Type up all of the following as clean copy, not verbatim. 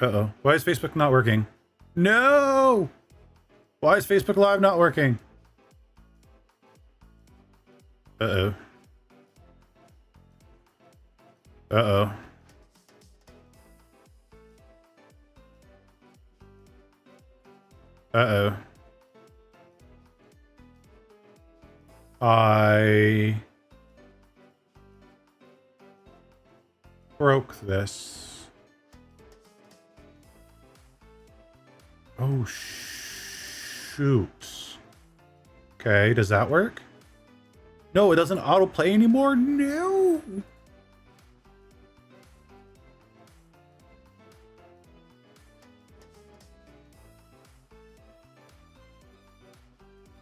Uh-oh. Why is Facebook not working? No! Why is Facebook Live not working? Uh-oh. Uh-oh. Uh-oh. I broke this. Oh, shoot. Okay, does that work? No, it doesn't autoplay anymore? No!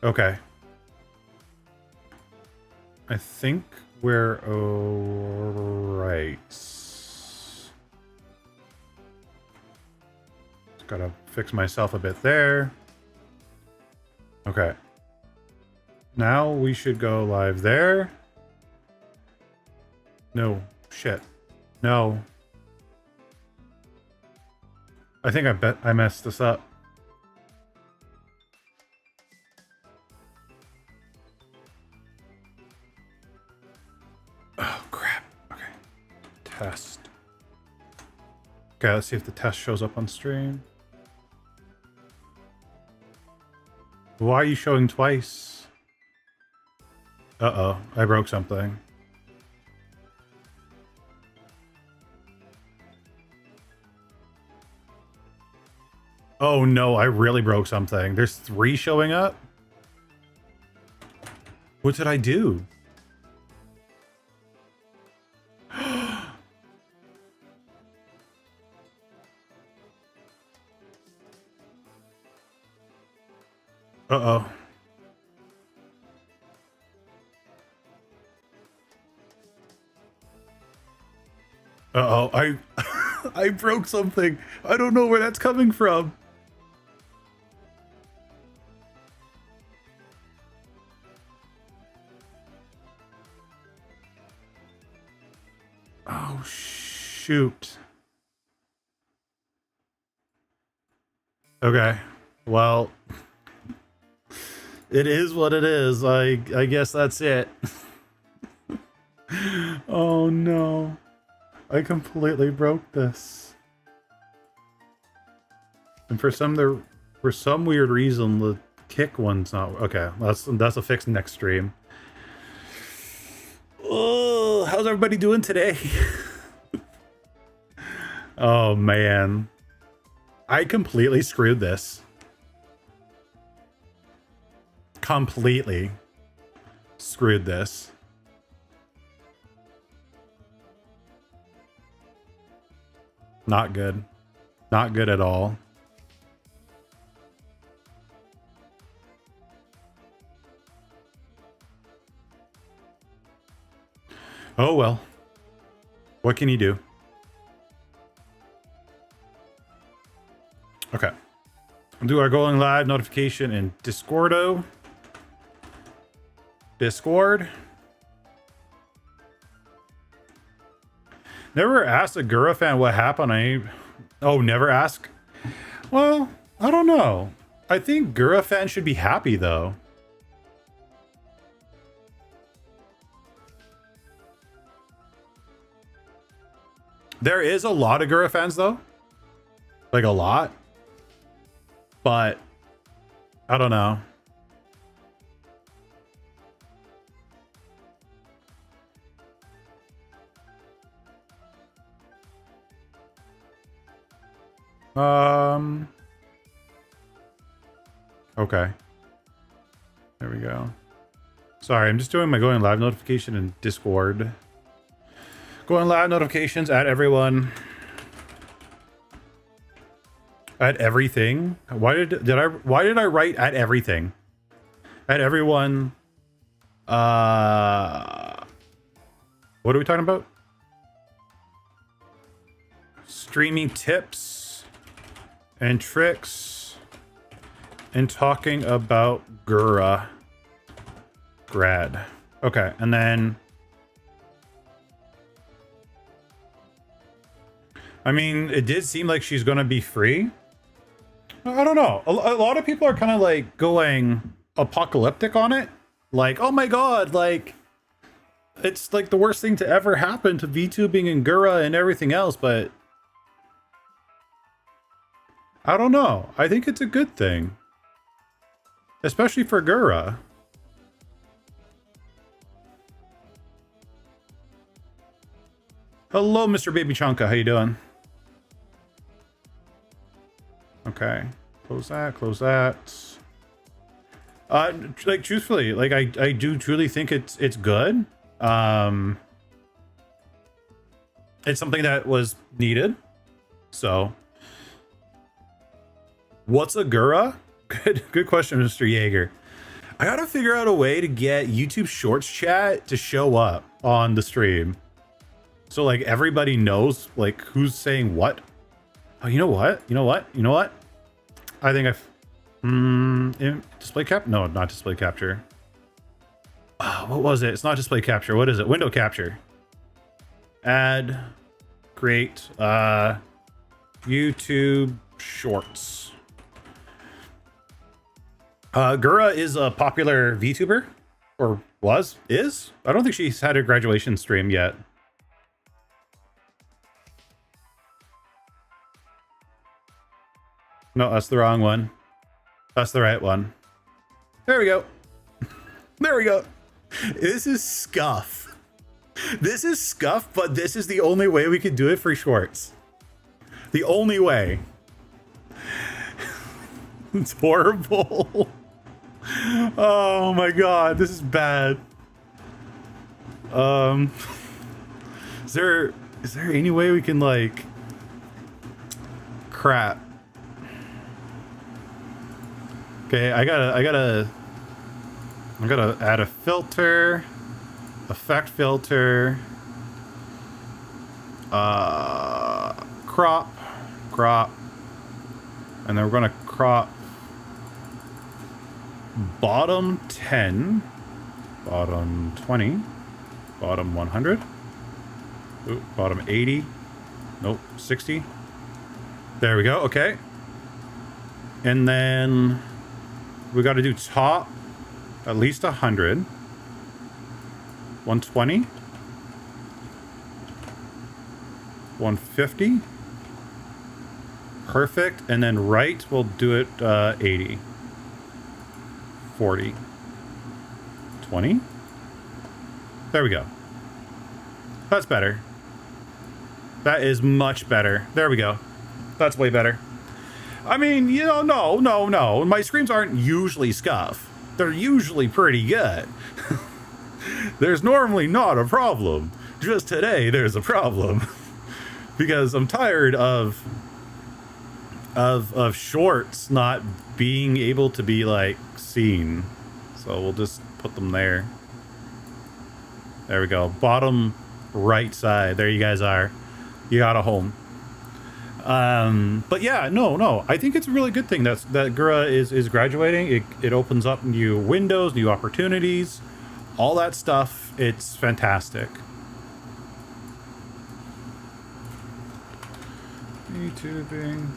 Okay. I think we're alright. Just gotta fix myself a bit there. Okay. Now we should go live there. No. Shit. No. I think I messed this up. Oh, crap. Okay. Test. Okay, let's see if the test shows up on stream. Why are you showing twice? Uh-oh, I broke something. Oh no, I really broke something. There's 3 showing up? What did I do? Uh-oh. Uh-oh, I broke something. I don't know where that's coming from. Oh, shoot. Okay. Well, it is what it is. I guess that's it. Oh no. I completely broke this. And for some weird reason the kick one's not okay. That's a fix next stream. Oh, how's everybody doing today? Oh man. I completely screwed this. Completely screwed this. Not good. Not good at all. Oh well. What can you do? Okay. We'll do our going live notification in Discord. Never asked a Gura fan what happened. Oh, never ask? Well, I don't know. I think Gura fans should be happy though. There is a lot of Gura fans though. Like a lot. But I don't know. Okay. There we go. Sorry, I'm just doing my going live notification in Discord. Going live notifications at everyone. At everything? Why did I write at everything? At everyone. What are we talking about? Streaming tips and tricks and talking about Gura grad. Okay, and then I mean, it did seem like she's going to be free. I don't know. A lot of people are kind of like going apocalyptic on it. Like, oh my god, like, it's like the worst thing to ever happen to VTubing and Gura and everything else, but I don't know. I think it's a good thing. Especially for Gura. Hello, Mr. Baby Chunka. How you doing? Okay. Close that, close that. Like, truthfully, like, I do truly think it's good. It's something that was needed. So, what's a Gura? Good question, Mr. Jaeger. I gotta figure out a way to get YouTube Shorts chat to show up on the stream. So, like, everybody knows, like, who's saying what. Oh, you know what? You know what? You know what? I think display cap? No, not display capture. Oh, what was it? It's not display capture. What is it? Window capture. Add. Create. YouTube Shorts. Gura is a popular VTuber. Or was? Is? I don't think she's had her graduation stream yet. No, that's the wrong one. That's the right one. There we go. There we go. This is scuff. This is scuff, but this is the only way we could do it for shorts. The only way. It's horrible. Oh my god, this is bad. Is there any way we can, like, crap? Okay, I gotta add a filter, effect filter, crop, and then we're gonna crop bottom 10, bottom 20, bottom 100, ooh, bottom 80, nope, 60. There we go, okay. And then we got to do top at least 100, 120, 150, perfect. And then right, we'll do it 80, 40, 20. There we go. That's better. That is much better. There we go. That's way better. I mean, you know, no. My screams aren't usually scuff. They're usually pretty good. There's normally not a problem. Just today, there's a problem. Because I'm tired of shorts not being able to be, like, seen. So we'll just put them there. There we go. Bottom right side. There you guys are. You got a home. But yeah, no, I think it's a really good thing that Gura is graduating. It opens up new windows, new opportunities, all that stuff. It's fantastic. YouTubing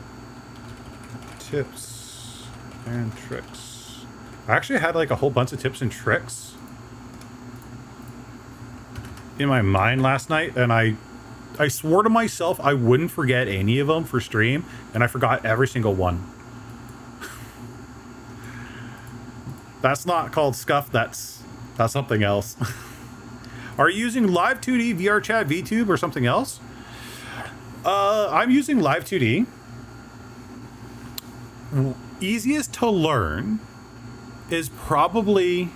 tips and tricks. I actually had like a whole bunch of tips and tricks in my mind last night, and I swore to myself I wouldn't forget any of them for stream, and I forgot every single one. That's not called scuff, that's something else. Are you using Live 2D, VR Chat, VTube, or something else? I'm using Live 2D. Easiest to learn is probably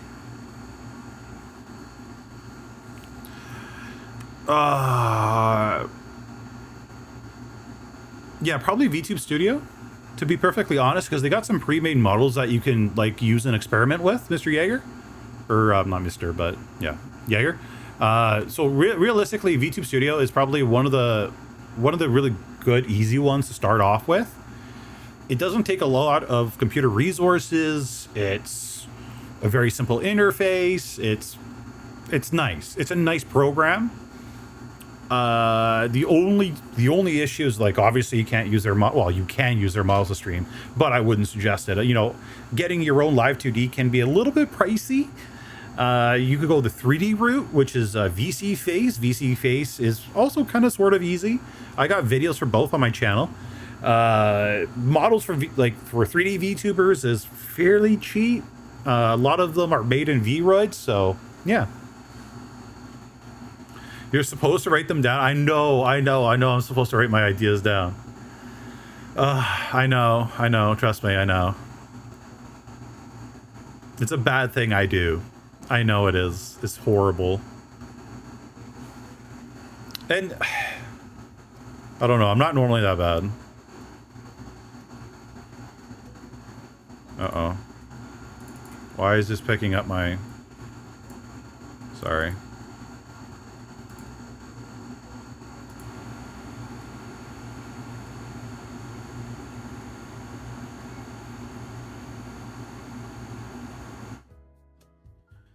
yeah, probably VTube Studio, to be perfectly honest, because they got some pre-made models that you can, like, use and experiment with, Mr. Jaeger. Or, not Mr., but, yeah, Jaeger. So realistically, VTube Studio is probably one of the really good, easy ones to start off with. It doesn't take a lot of computer resources. It's a very simple interface. It's nice. It's a nice program. The only issue is, like, obviously you can't use their well, you can use their models to stream, but I wouldn't suggest it. You know, getting your own live 2D can be a little bit pricey. You could go the 3D route, which is VC Face. VC Face is also kind of sort of easy. I got videos for both on my channel. Models for for 3D VTubers is fairly cheap. A lot of them are made in VRoids, so yeah. You're supposed to write them down. I know. I'm supposed to write my ideas down. I know. Trust me, I know. It's a bad thing I do. I know it is. It's horrible. And I don't know. I'm not normally that bad. Uh-oh. Why is this picking up my... Sorry.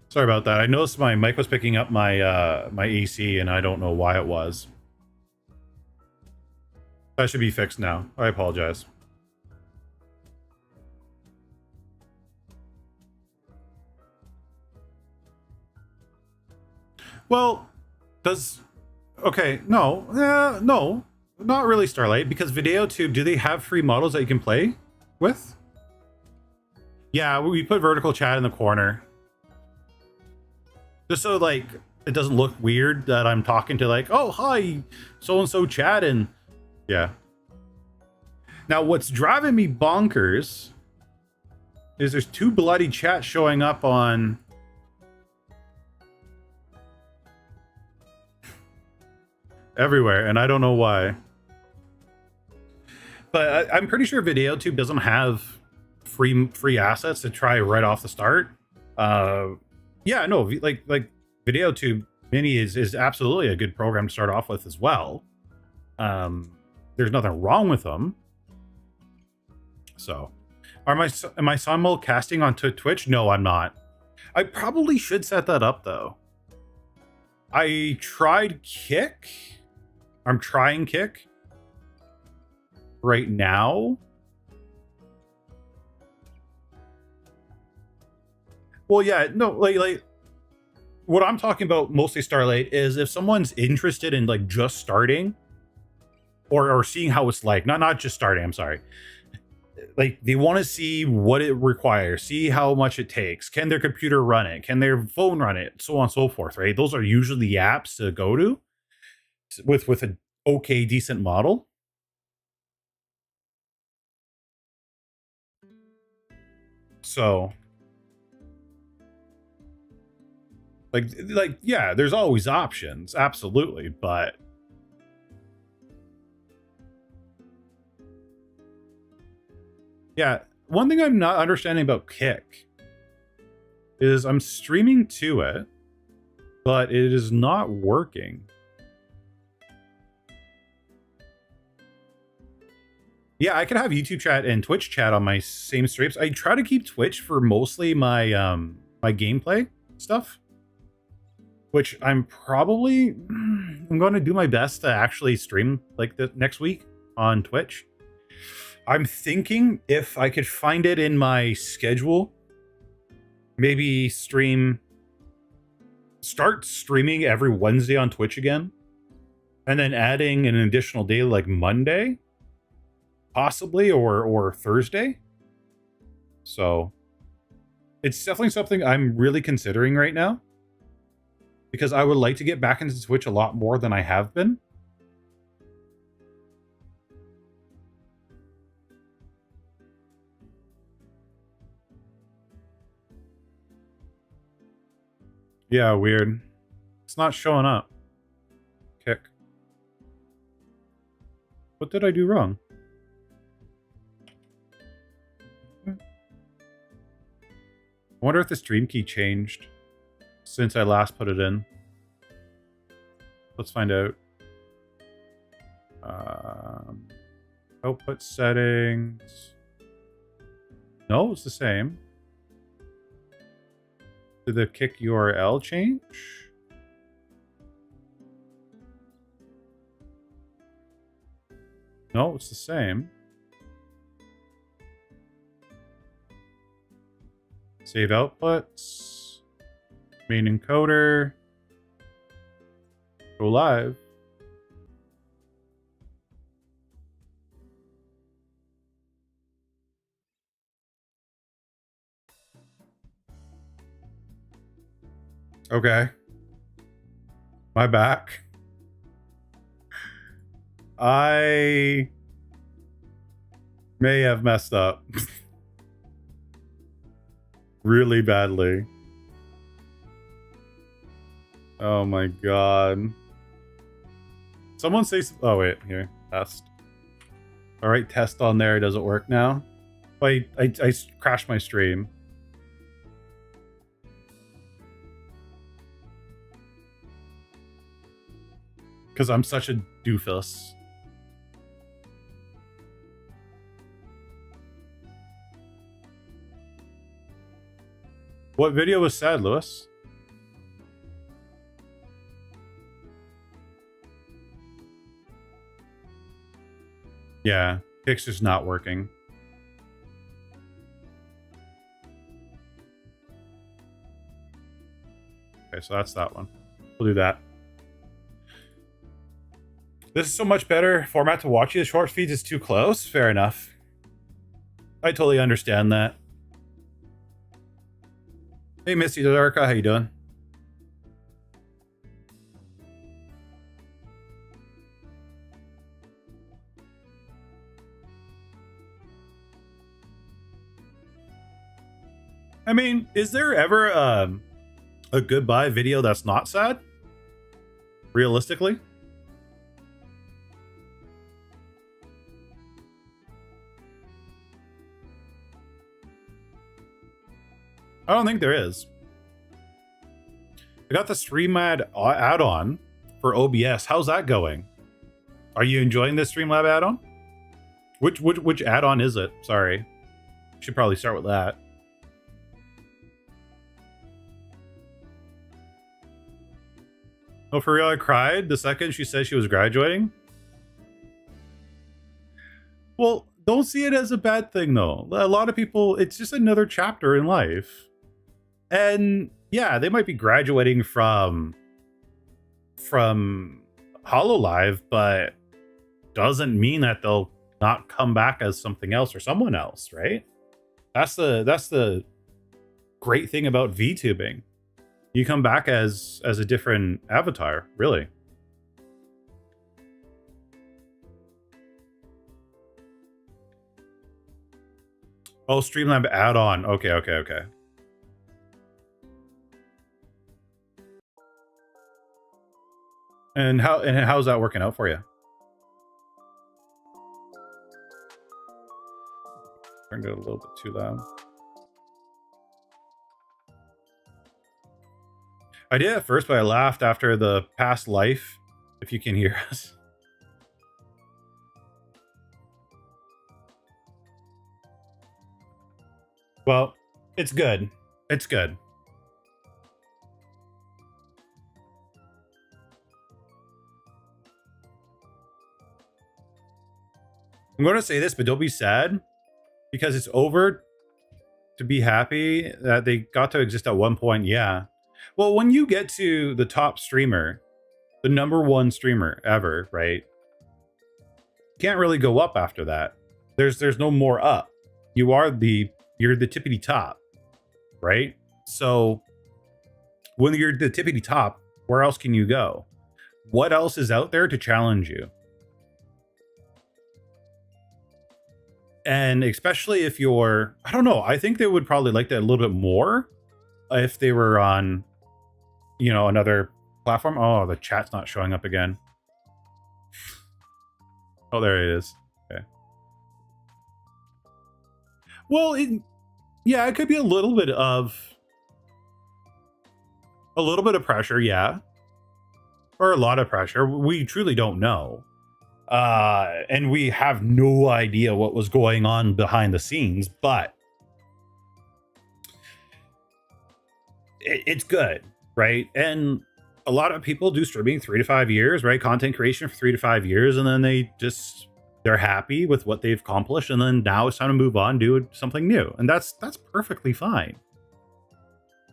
Sorry about that. I noticed my mic was picking up my my AC, and I don't know why it was. That should be fixed now. I apologize. Well, okay, no, no, not really Starlight, because VideoTube, do they have free models that you can play with? Yeah, we put vertical chat in the corner. Just so, like, it doesn't look weird that I'm talking to, like, oh, hi, so-and-so chat, and yeah. Now, what's driving me bonkers is there's 2 bloody chats showing up on... everywhere, and I don't know why. But I'm pretty sure VideoTube doesn't have free assets to try right off the start. Yeah, no, like VideoTube Mini is absolutely a good program to start off with as well. There's nothing wrong with them. So, am I simulcasting onto Twitch? No, I'm not. I probably should set that up though. I tried Kick. I'm trying Kick right now. Well, yeah, no, like what I'm talking about mostly Starlight is if someone's interested in like just starting or seeing how it's like, not just starting, I'm sorry. Like they want to see what it requires, see how much it takes. Can their computer run it? Can their phone run it? So on and so forth, right? Those are usually the apps to go to with an okay, decent model. So like yeah, there's always options, absolutely, but yeah, one thing I'm not understanding about Kick is I'm streaming to it, but it is not working. Yeah, I could have YouTube chat and Twitch chat on my same streams. I try to keep Twitch for mostly my my gameplay stuff, which I'm going to do my best to actually stream like the next week on Twitch. I'm thinking if I could find it in my schedule, maybe start streaming every Wednesday on Twitch again, and then adding an additional day like Monday, possibly, or Thursday. So it's definitely something I'm really considering right now, because I would like to get back into Twitch a lot more than I have been. Yeah, weird. It's not showing up. Kick. What did I do wrong? I wonder if the stream key changed since I last put it in. Let's find out. Output settings. No, it's the same. Did the Kick URL change? No, it's the same. Save outputs. Main encoder. Go live. Okay. My back. I may have messed up. Really badly. Oh my god. Someone say... Oh wait, here. Test. Alright, test on there. Does it work now? I crashed my stream. Because I'm such a doofus. What video was sad, Lewis? Yeah, Kick's just not working. Okay, so that's that one. We'll do that. This is so much better format to watch you. The short feeds is too close. Fair enough. I totally understand that. Hey, Misty Darka, how you doing? I mean, is there ever a goodbye video that's not sad? Realistically? I don't think there is. I got the Streamlab add-on for OBS. How's that going? Are you enjoying this Streamlab add-on? Which add-on is it? Sorry. Should probably start with that. Oh, for real, I cried the second she said she was graduating? Well, don't see it as a bad thing, though. A lot of people, it's just another chapter in life. And yeah, they might be graduating from HoloLive, but doesn't mean that they'll not come back as something else or someone else, right? That's the great thing about VTubing. You come back as a different avatar, really. Oh, Streamlab add-on. Okay. And how's that working out for you? Turned it a little bit too loud. I did at first, but I laughed after the past life, if you can hear us. Well, it's good. It's good. I'm going to say this, but don't be sad, because it's over. To be happy that they got to exist at one point, yeah. Well, when you get to the top streamer, the #1 streamer ever, right? Can't really go up after that. There's no more up. You're the tippity top, right? So when you're the tippity top, where else can you go? What else is out there to challenge you? And especially if you're, I don't know, I think they would probably like that a little bit more if they were on, you know, another platform. Oh, the chat's not showing up again. Oh, there it is. Okay. Well, yeah, it could be a little bit of pressure, yeah. Or a lot of pressure. We truly don't know. And we have no idea what was going on behind the scenes, but it's good, right? And a lot of people do streaming 3 to 5 years, right? Content creation for 3 to 5 years, and then they just they're happy with what they've accomplished, and then now it's time to move on, do something new, and that's perfectly fine.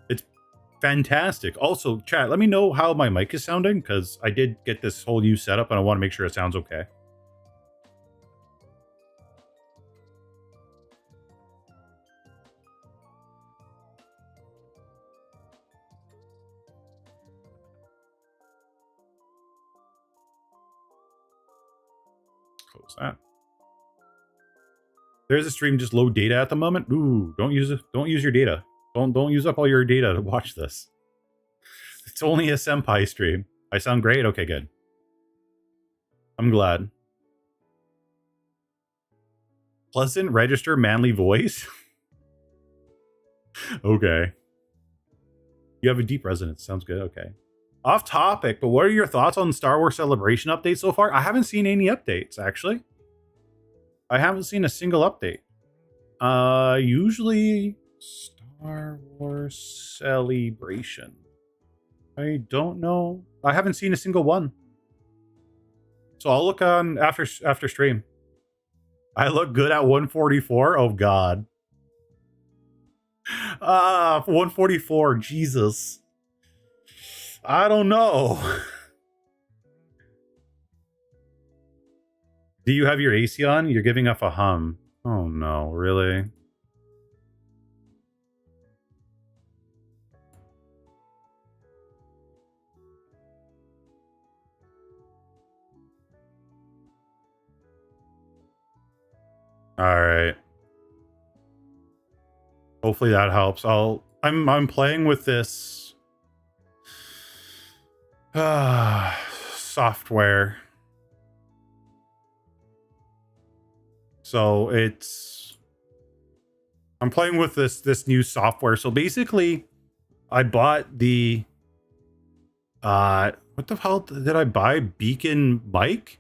It's fantastic. Also, chat, let me know how my mic is sounding, because I did get this whole new setup and I want to make sure it sounds okay. Close that. There's a stream just low data at the moment. Ooh, don't use it. Don't use your data. Don't use up all your data to watch this. It's only a Senpai stream. I sound great? Okay, good. I'm glad. Pleasant, register, manly voice. Okay. You have a deep resonance. Sounds good. Okay. Off topic, but what are your thoughts on Star Wars Celebration update so far? I haven't seen any updates, actually. I haven't seen a single update. Usually Star Wars Celebration. I don't know. I haven't seen a single one. So I'll look on after stream. I look good at 144. Oh God. 144. Jesus. I don't know. Do you have your AC on? You're giving off a hum. Oh no, really? All right. Hopefully that helps. I'm playing with this software. So I'm playing with this new software. So basically I bought the what the hell did I buy? Beacon mic.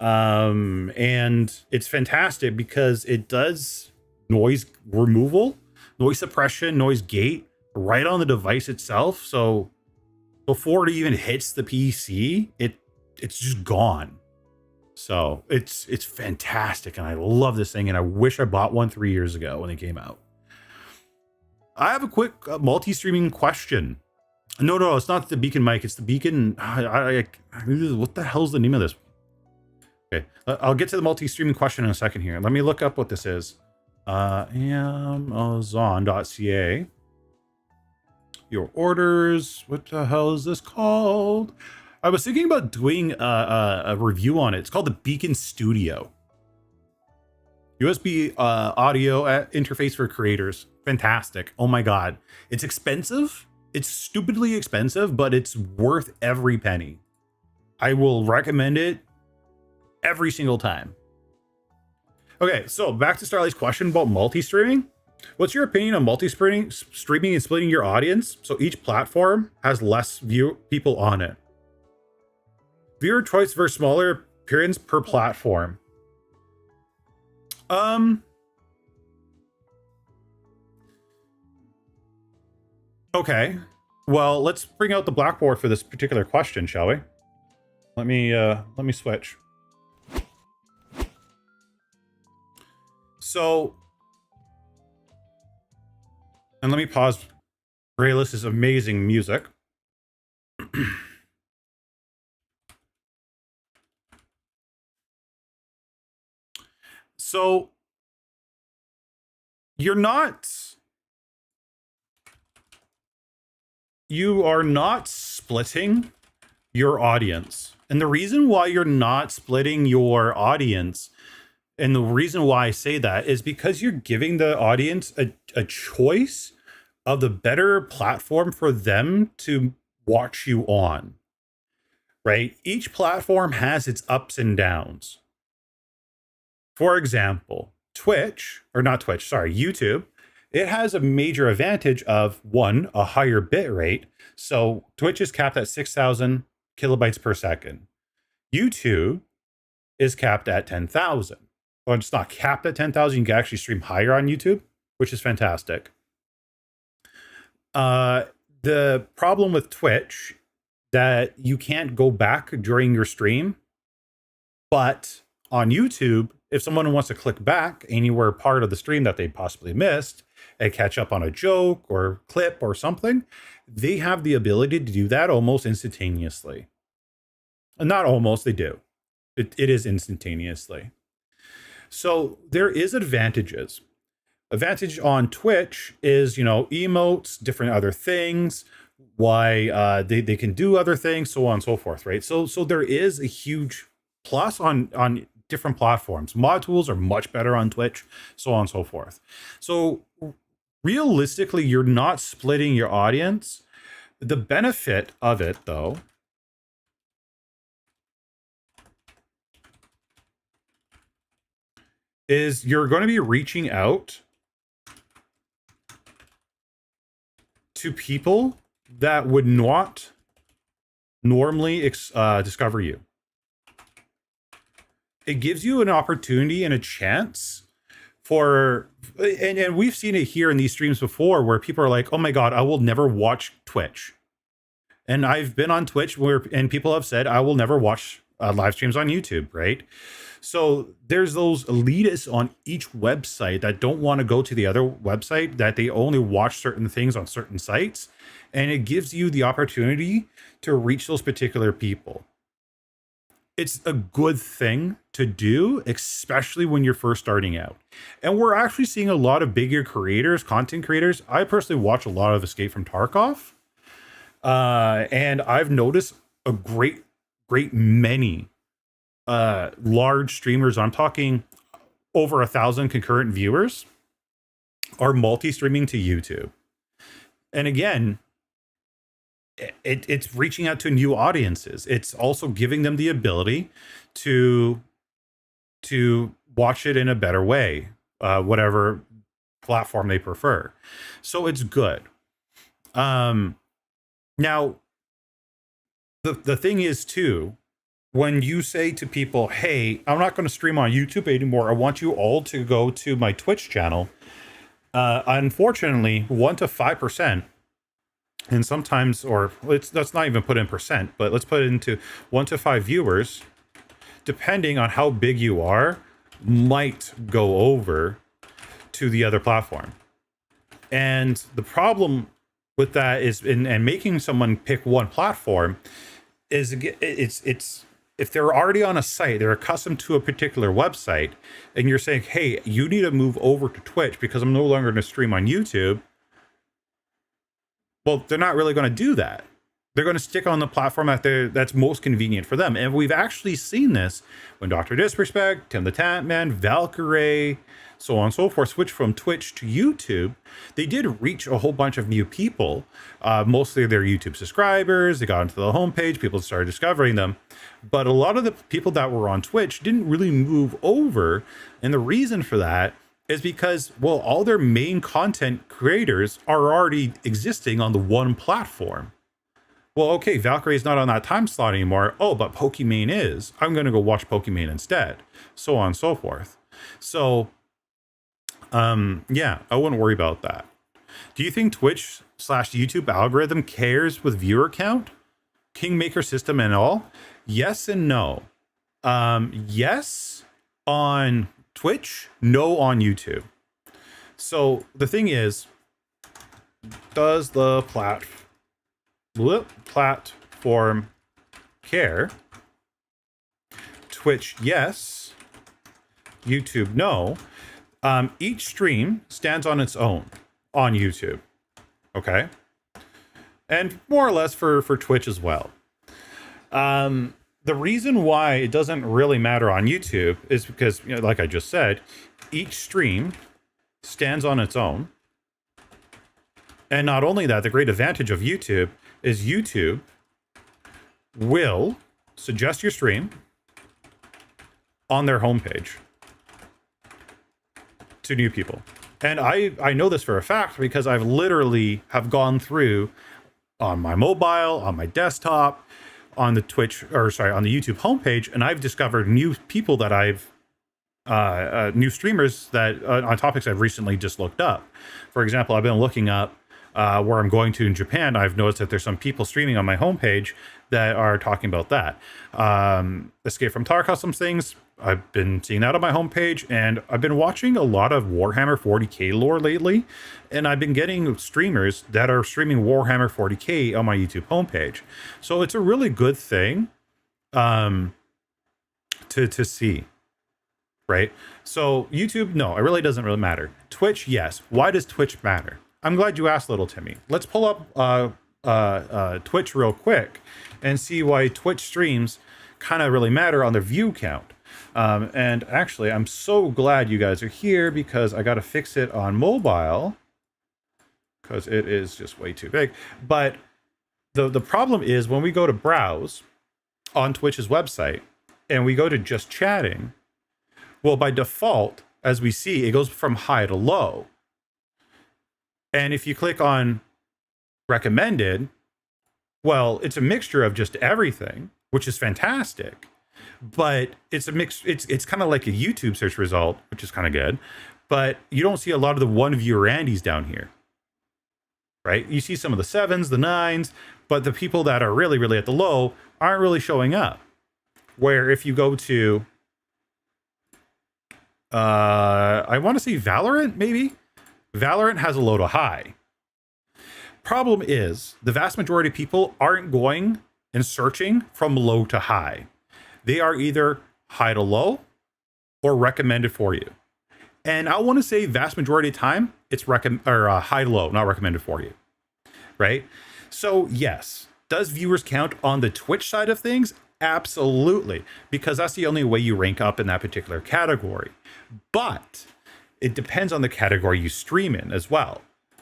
And it's fantastic because it does noise removal, noise suppression, noise gate right on the device itself. So before it even hits the PC, it's just gone. So it's fantastic, and I love this thing, and I wish I bought one 3 years ago when it came out. I have a quick multi-streaming question. No, it's not the Beacon mic. It's the Beacon. What the hell's the name of this? Okay, I'll get to the multi-streaming question in a second here. Let me look up what this is. Amazon.ca. Your orders. What the hell is this called? I was thinking about doing a review on it. It's called the Beacon Studio. USB audio interface for creators. Fantastic. Oh my God. It's expensive. It's stupidly expensive, but it's worth every penny. I will recommend it every single time. Okay, so back to Starlight's question about multi-streaming. What's your opinion on multi-streaming and splitting your audience so each platform has less people on it? Viewer choice versus smaller appearance per platform. Okay. Well, let's bring out the blackboard for this particular question, shall we? Let me switch. So, and let me pause Braylist's amazing music. So, you are not splitting your audience. And the reason why you're not splitting your audience, and the reason why I say that, is because you're giving the audience a choice of the better platform for them to watch you on, right? Each platform has its ups and downs. For example, YouTube, it has a major advantage of, one, a higher bit rate. So Twitch is capped at 6,000 kilobytes per second. YouTube is capped at 10,000. Well, it's not capped at 10,000. You can actually stream higher on YouTube, which is fantastic. The problem with Twitch that you can't go back during your stream, but on YouTube, if someone wants to click back anywhere part of the stream that they possibly missed and catch up on a joke or clip or something, they have the ability to do that almost instantaneously. Not almost, they do. It is instantaneously. So there is advantages. Advantage on Twitch is, emotes, different other things, why they can do other things, so on and so forth, right? So there is a huge plus on different platforms. Mod tools are much better on Twitch, so on and so forth. So realistically, you're not splitting your audience. The benefit of it, though, is you're going to be reaching out to people that would not normally discover you. It gives you an opportunity and a chance for, and we've seen it here in these streams before, where people are like, oh my God, I will never watch Twitch. And I've been on Twitch and people have said, I will never watch live streams on YouTube, right? So there's those elitists on each website that don't want to go to the other website, that they only watch certain things on certain sites. And it gives you the opportunity to reach those particular people. It's a good thing to do, especially when you're first starting out. And we're actually seeing a lot of bigger creators, content creators. I personally watch a lot of Escape from Tarkov. And I've noticed a great many large streamers, I'm talking over 1,000 concurrent viewers, are multi-streaming to YouTube. And again, it's reaching out to new audiences. It's also giving them the ability to watch it in a better way, whatever platform they prefer. So it's good. Now, the thing is too, when you say to people, hey, I'm not going to stream on YouTube anymore, I want you all to go to my Twitch channel. Unfortunately, 1 to 5%, and sometimes, or let's not even put in percent, but let's put it into 1 to 5 viewers, depending on how big you are, might go over to the other platform. And the problem with that is, and making someone pick one platform, is it's if they're already on a site, they're accustomed to a particular website, and you're saying, hey, you need to move over to Twitch because I'm no longer going to stream on YouTube. Well, they're not really going to do that. They're going to stick on the platform that's most convenient for them. And we've actually seen this when Dr. Disrespect, Tim the Tat Man, Valkyrie, so on and so forth, switched from Twitch to YouTube. They did reach a whole bunch of new people, mostly their YouTube subscribers. They got into the homepage, people started discovering them. But a lot of the people that were on Twitch didn't really move over. And the reason for that is because, well, all their main content creators are already existing on the one platform. Well, okay, Valkyrie is not on that time slot anymore. Oh, but Pokimane is. I'm going to go watch Pokimane instead. So on and so forth. So, yeah, I wouldn't worry about that. Do you think Twitch/YouTube algorithm cares with viewer count, Kingmaker system and all? Yes and no. Yes on Twitch, no on YouTube. So the thing is, does the platform care? Twitch, yes. YouTube, no. Each stream stands on its own on YouTube. Okay. And more or less for Twitch as well. The reason why it doesn't really matter on YouTube is because, like I just said, each stream stands on its own. And not only that, the great advantage of YouTube is YouTube will suggest your stream on their homepage to new people. And I know this for a fact because I've literally have gone through on my mobile, on my desktop, on the on the YouTube homepage, and I've discovered new people that new streamers that on topics I've recently just looked up. For example, I've been looking up where I'm going to in Japan. I've noticed that there's some people streaming on my homepage that are talking about that. Escape from Tarkov, some things I've been seeing that on my homepage, and I've been watching a lot of Warhammer 40k lore lately, and I've been getting streamers that are streaming Warhammer 40k on my YouTube homepage. So it's a really good thing to see, right? So YouTube, no, it really doesn't really matter. Twitch, yes. Why does Twitch matter? I'm glad you asked, Little Timmy. Let's pull up Twitch real quick and see why Twitch streams kind of really matter on the view count. And actually, I'm so glad you guys are here because I got to fix it on mobile because it is just way too big. But the problem is when we go to browse on Twitch's website and we go to just chatting, well, by default, as we see, it goes from high to low. And if you click on recommended, well, it's a mixture of just everything, which is fantastic. But it's a mix. It's kind of like a YouTube search result, which is kind of good. But you don't see a lot of the one viewer Andes down here, right? You see some of the 7s, the 9s, but the people that are really, really at the low aren't really showing up. Where if you go to, I want to say Valorant, maybe? Valorant has a low to high. Problem is, the vast majority of people aren't going and searching from low to high. They are either high to low or recommended for you. And I want to say vast majority of the time, it's high to low, not recommended for you, right? So yes, does viewers count on the Twitch side of things? Absolutely, because that's the only way you rank up in that particular category. But it depends on the category you stream in as well,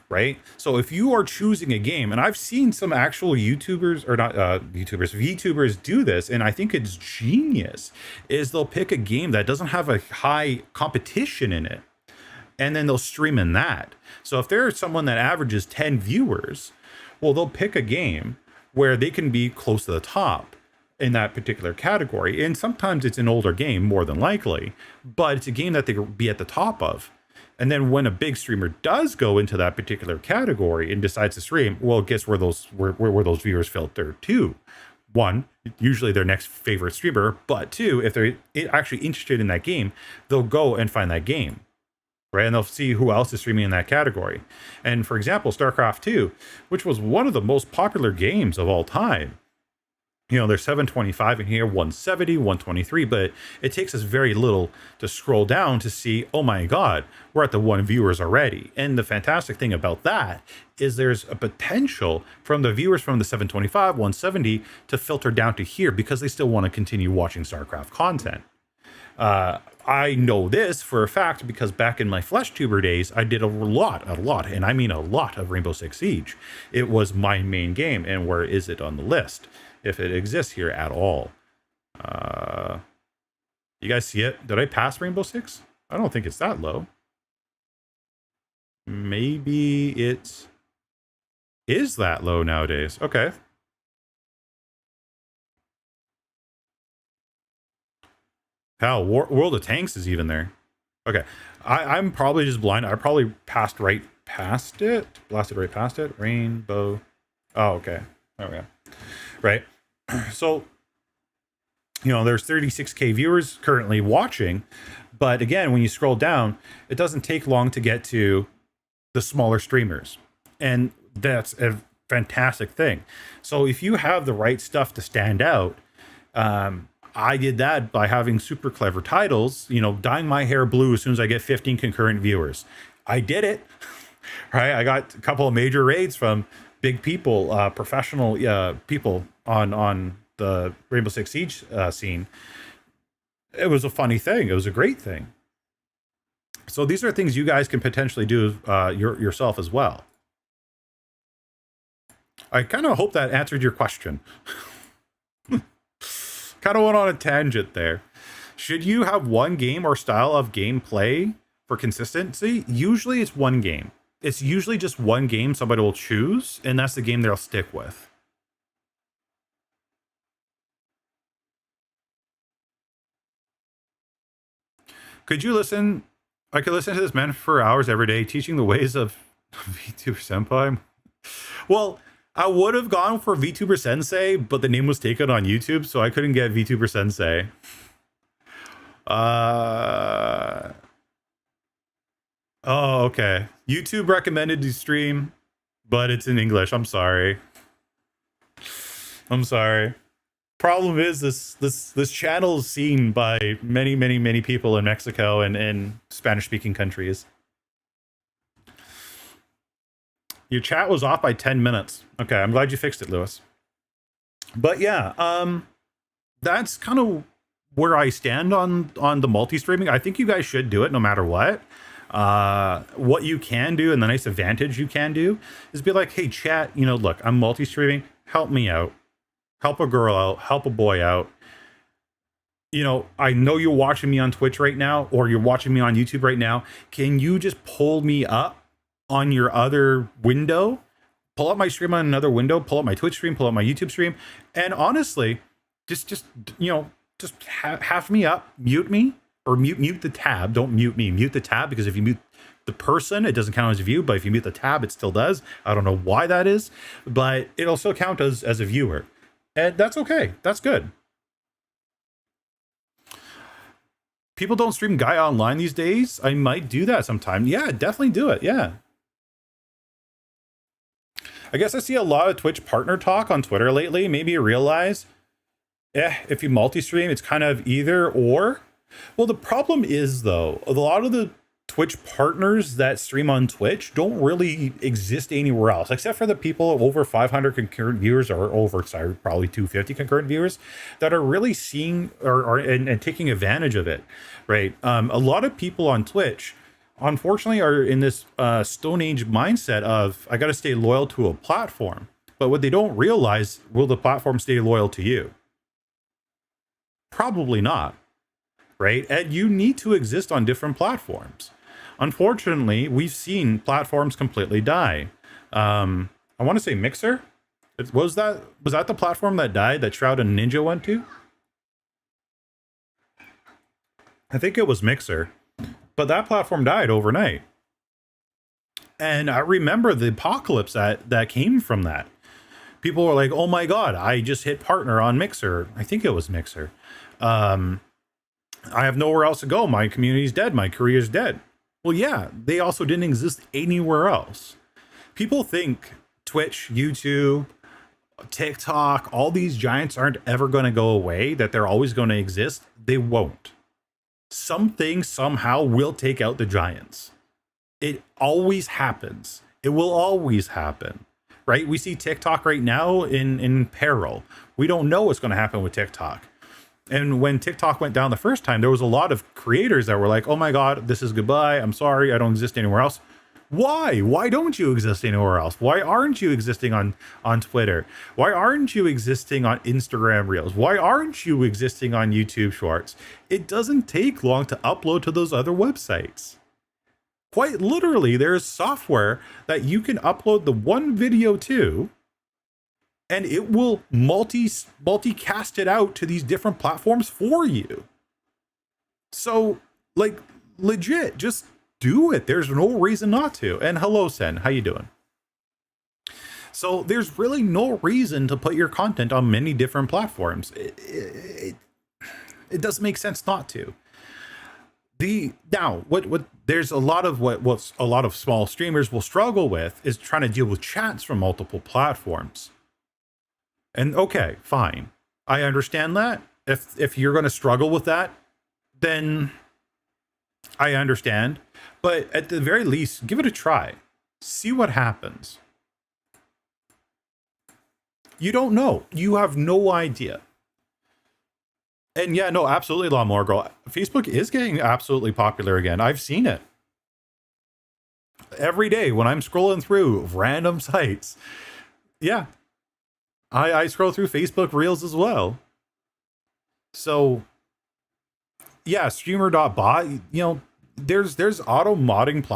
right? So if you are choosing a game, and I've seen some actual YouTubers, or not VTubers do this, and I think it's genius, is they'll pick a game that doesn't have a high competition in it, and then they'll stream in that. So if there's someone that averages 10 viewers, well, they'll pick a game where they can be close to the top in that particular category. And sometimes it's an older game, more than likely, but it's a game that they could be at the top of. And then when a big streamer does go into that particular category and decides to stream, well, guess where those viewers filter to? One, usually their next favorite streamer, but two, if they're actually interested in that game, they'll go and find that game, right? And they'll see who else is streaming in that category. And for example, StarCraft 2, which was one of the most popular games of all time. You know, there's 725 in here, 170, 123, but it takes us very little to scroll down to see, oh my God, we're at the 1 viewers already. And the fantastic thing about that is there's a potential from the viewers from the 725, 170 to filter down to here because they still want to continue watching StarCraft content. I know this for a fact because back in my FleshTuber days, I did a lot, and I mean a lot of Rainbow Six Siege. It was my main game, and where is it on the list? If it exists here at all. You guys see it? Did I pass Rainbow Six? I don't think it's that low. Maybe it is that low nowadays. Okay. Hell, World of Tanks is even there. Okay. I'm probably just blind. I probably passed right past it. Blasted right past it. Rainbow. Oh, okay. There we go. Right. So, you know, there's 36K viewers currently watching, but again, when you scroll down, it doesn't take long to get to the smaller streamers. And that's a fantastic thing. So if you have the right stuff to stand out, I did that by having super clever titles, you know, dyeing my hair blue as soon as I get 15 concurrent viewers. I did it, right? I got a couple of major raids from big people, professional people on the Rainbow Six Siege scene. It was a funny thing. It was a great thing. So these are things you guys can potentially do yourself as well. I kind of hope that answered your question. Kind of went on a tangent there. Should you have one game or style of gameplay for consistency? Usually it's one game. It's usually just one game somebody will choose, and that's the game they'll stick with. Could you listen? I could listen to this man for hours every day teaching the ways of VTuber Senpai. Well, I would have gone for VTuber Sensei, but the name was taken on YouTube, so I couldn't get VTuber Sensei. Oh, okay. YouTube recommended to stream, but it's in English. I'm sorry. I'm sorry. Problem is this channel is seen by many people in Mexico and in Spanish speaking countries. Your chat was off by 10 minutes. Okay, I'm glad you fixed it, Lewis. But yeah, that's kind of where I stand on the multi-streaming. I think you guys should do it no matter what. What you can do, and the nice advantage you can do, is be like, hey, chat, you know, look, I'm multi-streaming. Help me out. Help a girl out. Help a boy out. You know, I know you're watching me on Twitch right now, or you're watching me on YouTube right now. Can you just pull me up on your other window? Pull up my stream on another window. Pull up my Twitch stream. Pull up my YouTube stream. And honestly, just you know, just have me up. Mute me. Or mute the tab. Don't mute me. Mute the tab, because if you mute the person, it doesn't count as a view. But if you mute the tab, it still does. I don't know why that is, but it'll still count as a viewer. And that's okay. That's good. People don't stream Guy online these days. I might do that sometime. Yeah, definitely do it. Yeah. I guess I see a lot of Twitch partner talk on Twitter lately. Maybe you realize, if you multi-stream, it's kind of either or. Well, the problem is, though, a lot of the Twitch partners that stream on Twitch don't really exist anywhere else, except for the people over 500 concurrent viewers, or over, sorry, probably 250 concurrent viewers, that are really seeing and taking advantage of it, right? A lot of people on Twitch, unfortunately, are in this Stone Age mindset of, I got to stay loyal to a platform. But what they don't realize, will the platform stay loyal to you? Probably not. Right? And you need to exist on different platforms. Unfortunately, we've seen platforms completely die. I want to say Mixer. Was that the platform that died that Shroud and Ninja went to? I think it was Mixer. But that platform died overnight. And I remember the apocalypse that came from that. People were like, oh my God, I just hit partner on Mixer. I think it was Mixer. I have nowhere else to go. My community's dead. My career's dead. Well, yeah, they also didn't exist anywhere else. People think Twitch, YouTube, TikTok, all these giants aren't ever going to go away, that they're always going to exist. They won't. Something somehow will take out the giants. It always happens. It will always happen, right? We see TikTok right now in peril. We don't know what's going to happen with TikTok. And when TikTok went down the first time, there was a lot of creators that were like, oh my God, this is goodbye. I'm sorry. I don't exist anywhere else. Why? Why don't you exist anywhere else? Why aren't you existing on Twitter? Why aren't you existing on Instagram Reels? Why aren't you existing on YouTube Shorts? It doesn't take long to upload to those other websites. Quite literally, there's software that you can upload the one video to, and it will multicast it out to these different platforms for you. So, like, legit, just do it. There's no reason not to. And hello, Sen, how you doing? So there's really no reason to put your content on many different platforms. It doesn't make sense not to. What there's a lot of what's a lot of small streamers will struggle with is trying to deal with chats from multiple platforms. And okay, fine. I understand that. If you're going to struggle with that, then I understand. But at the very least, give it a try. See what happens. You don't know. You have no idea. And yeah, no, absolutely, Lawnmower Girl. Facebook is getting absolutely popular again. I've seen it. Every day when I'm scrolling through random sites. Yeah. I scroll through Facebook Reels as well. So, yeah, streamer.bot, you know, there's auto modding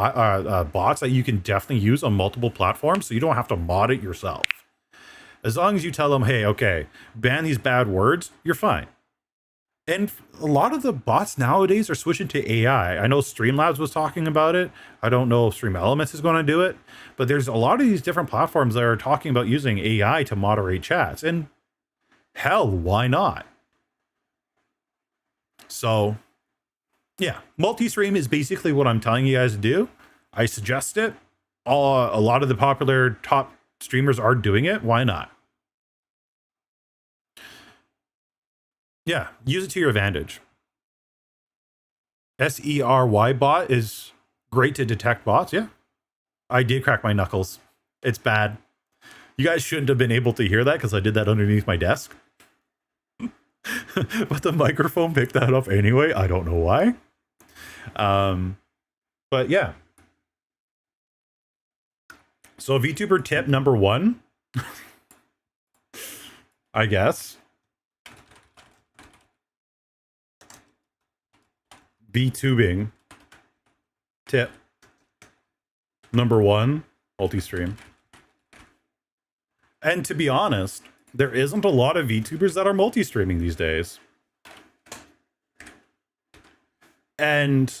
bots that you can definitely use on multiple platforms, so you don't have to mod it yourself. As long as you tell them, hey, okay, ban these bad words, you're fine. And a lot of the bots nowadays are switching to AI. I know Streamlabs was talking about it. I don't know if Stream Elements is going to do it, but there's a lot of these different platforms that are talking about using AI to moderate chats. And hell, why not? So, yeah, multi-stream is basically what I'm telling you guys to do. I suggest it. A lot of the popular top streamers are doing it. Why not? Yeah, use it to your advantage. SERY bot is great to detect bots. Yeah, I did crack my knuckles. It's bad. You guys shouldn't have been able to hear that because I did that underneath my desk. But the microphone picked that up anyway. I don't know why. But yeah. So VTuber tip number 1, I guess. VTubing tip number 1, multi-stream. And to be honest, there isn't a lot of VTubers that are multi-streaming these days. And,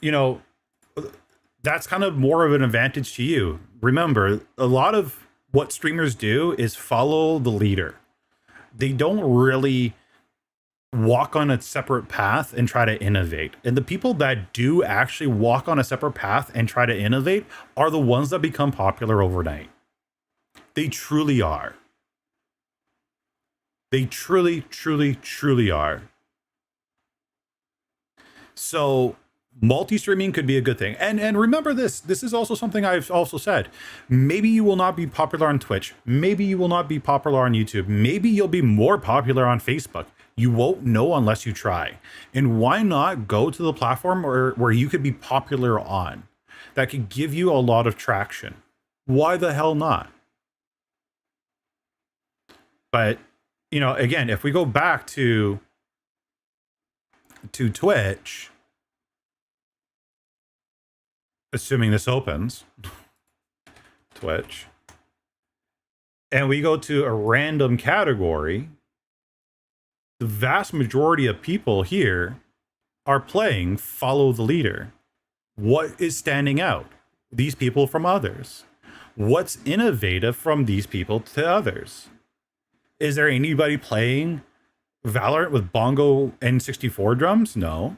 you know, that's kind of more of an advantage to you. Remember, a lot of what streamers do is follow the leader. They don't really walk on a separate path and try to innovate. And the people that do actually walk on a separate path and try to innovate are the ones that become popular overnight. They truly are. They truly, truly, truly are. So multi-streaming could be a good thing. And remember this is also something I've also said. Maybe you will not be popular on Twitch. Maybe you will not be popular on YouTube. Maybe you'll be more popular on Facebook. You won't know unless you try. And why not go to the platform where you could be popular on? That could give you a lot of traction. Why the hell not? But, you know, again, if we go back to Twitch, assuming this opens, Twitch, and we go to a random category, the vast majority of people here are playing follow the leader. What is standing out? These people from others. What's innovative from these people to others? Is there anybody playing Valorant with bongo N64 drums? No.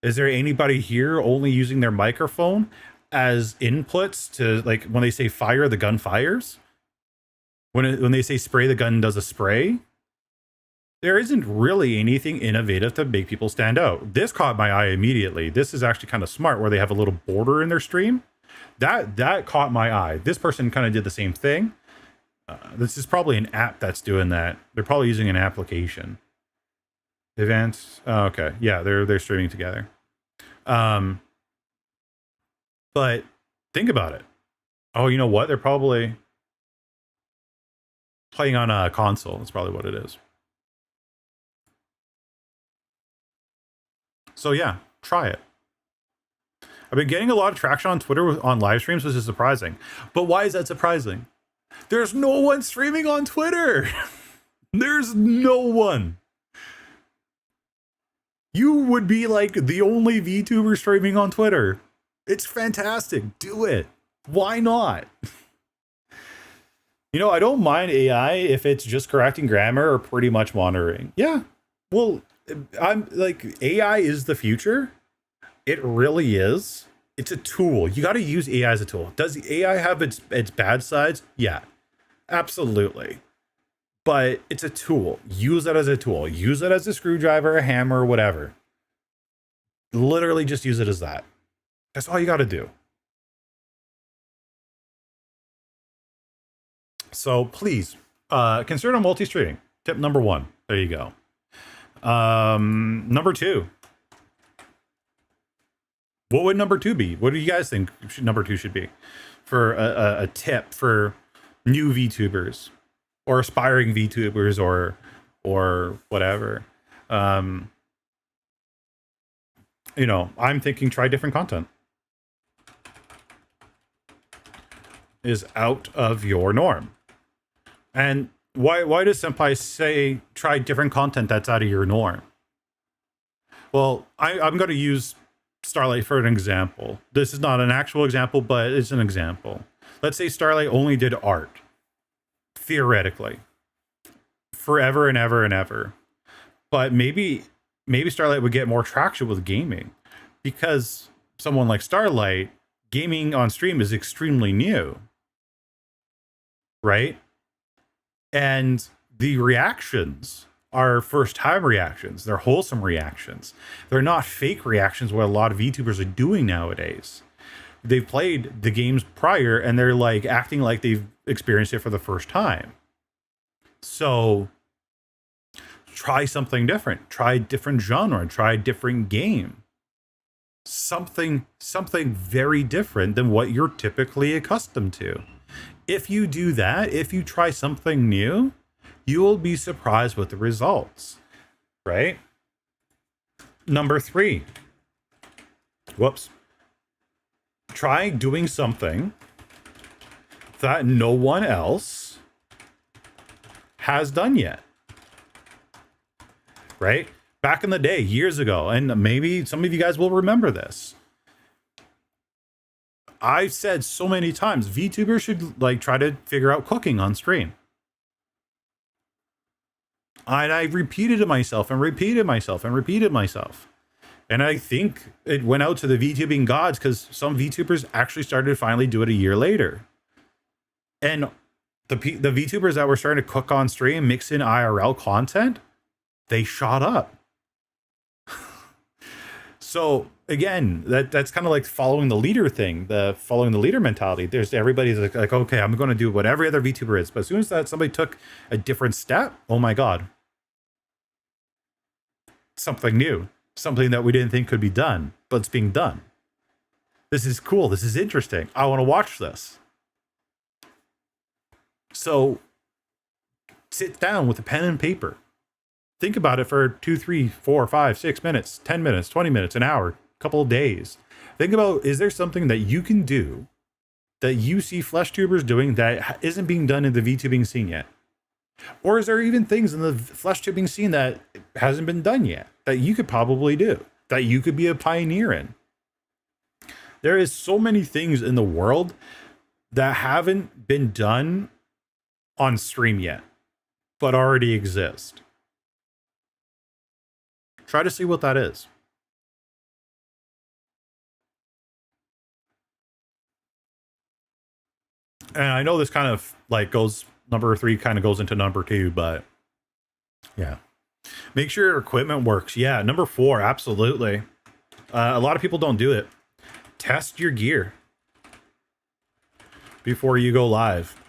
Is there anybody here only using their microphone as inputs to, like, when they say fire, the gun fires? When they say spray, the gun does a spray? There isn't really anything innovative to make people stand out. This caught my eye immediately. This is actually kind of smart where they have a little border in their stream. That caught my eye. This person kind of did the same thing. This is probably an app that's doing that. They're probably using an application. Advanced. Oh, okay. Yeah, they're streaming together. But think about it. Oh, you know what? They're probably playing on a console. That's probably what it is. So yeah, try it. I've been getting a lot of traction on Twitter on live streams, which is surprising. But why is that surprising? There's no one streaming on Twitter. There's no one. You would be like the only VTuber streaming on Twitter. It's fantastic. Do it. Why not? You know, I don't mind AI if it's just correcting grammar or pretty much monitoring. Yeah. Well, I'm like, AI is the future. It really is. It's a tool. You got to use AI as a tool. Does the AI have its bad sides? Yeah, absolutely. But it's a tool. Use it as a tool. Use it as a screwdriver, a hammer, whatever. Literally just use it as that. That's all you got to do. So please, consider multi-streaming. Tip number 1. There you go. Number 2. What would number 2 be? What do you guys think number 2 should be for a tip for new VTubers or aspiring VTubers or whatever? You know, I'm thinking try different content. Is out of your norm. And Why does Senpai say try different content that's out of your norm? Well, I'm going to use Starlight for an example. This is not an actual example, but it's an example. Let's say Starlight only did art, theoretically, forever and ever and ever. But maybe Starlight would get more traction with gaming, because someone like Starlight, gaming on stream is extremely new, right? And the reactions are first time reactions. They're wholesome reactions. They're not fake reactions, what a lot of VTubers are doing nowadays. They've played the games prior and they're like acting like they've experienced it for the first time. So try something different. Try a different genre. Try a different game. Something very different than what you're typically accustomed to. If you do that, if you try something new, you will be surprised with the results, right? Number 3. Whoops. Try doing something that no one else has done yet, right? Back in the day, years ago, and maybe some of you guys will remember this, I've said so many times, VTubers should like try to figure out cooking on stream. And I repeated it myself and repeated myself and repeated myself. And I think it went out to the VTubing gods, because some VTubers actually started to finally do it a year later. And the VTubers that were starting to cook on stream, mix in IRL content, they shot up. So again, that's kind of like following the leader thing, the following the leader mentality. There's everybody's like, okay, I'm going to do what every other VTuber is. But as soon as that somebody took a different step, oh my God, something new, something that we didn't think could be done, but it's being done. This is cool. This is interesting. I want to watch this. So sit down with a pen and paper. Think about it for 2, 3, 4, 5, 6 minutes, 10 minutes, 20 minutes, an hour, a couple of days. Think about, is there something that you can do that you see flesh tubers doing that isn't being done in the VTubing scene yet? Or is there even things in the flesh tubing scene that hasn't been done yet that you could probably do, that you could be a pioneer in? There is so many things in the world that haven't been done on stream yet, but already exist. Try to see what that is. And I know this kind of like goes, number 3 kind of goes into number 2, but yeah. Make sure your equipment works. Yeah, number 4, absolutely. A lot of people don't do it. Test your gear before you go live.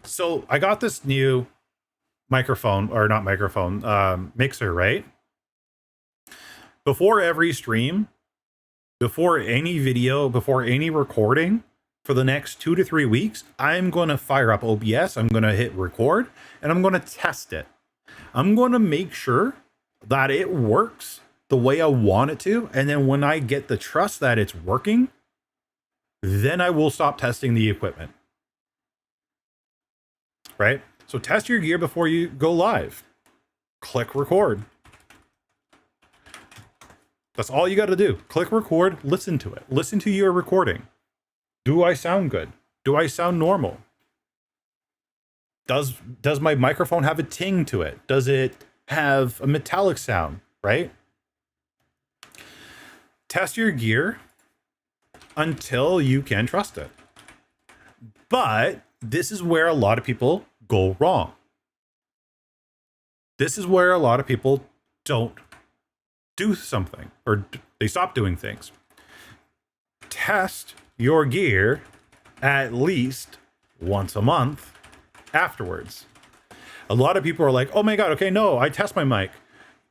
So I got this new microphone, or not microphone, mixer, right? Before every stream, before any video, before any recording, for the next 2 to 3 weeks, I'm going to fire up OBS, I'm going to hit record, and I'm going to test it. I'm going to make sure that it works the way I want it to, and then when I get the trust that it's working, then I will stop testing the equipment. Right? So test your gear before you go live. Click record. That's all you got to do. Click record, listen to it. Listen to your recording. Do I sound good? Do I sound normal? Does my microphone have a ting to it? Does it have a metallic sound, right? Test your gear until you can trust it. But this is where a lot of people go wrong. This is where a lot of people don't do something, or they stop doing things. Test your gear at least once a month afterwards. A lot of people are like, oh my God, okay, no, I test my mic.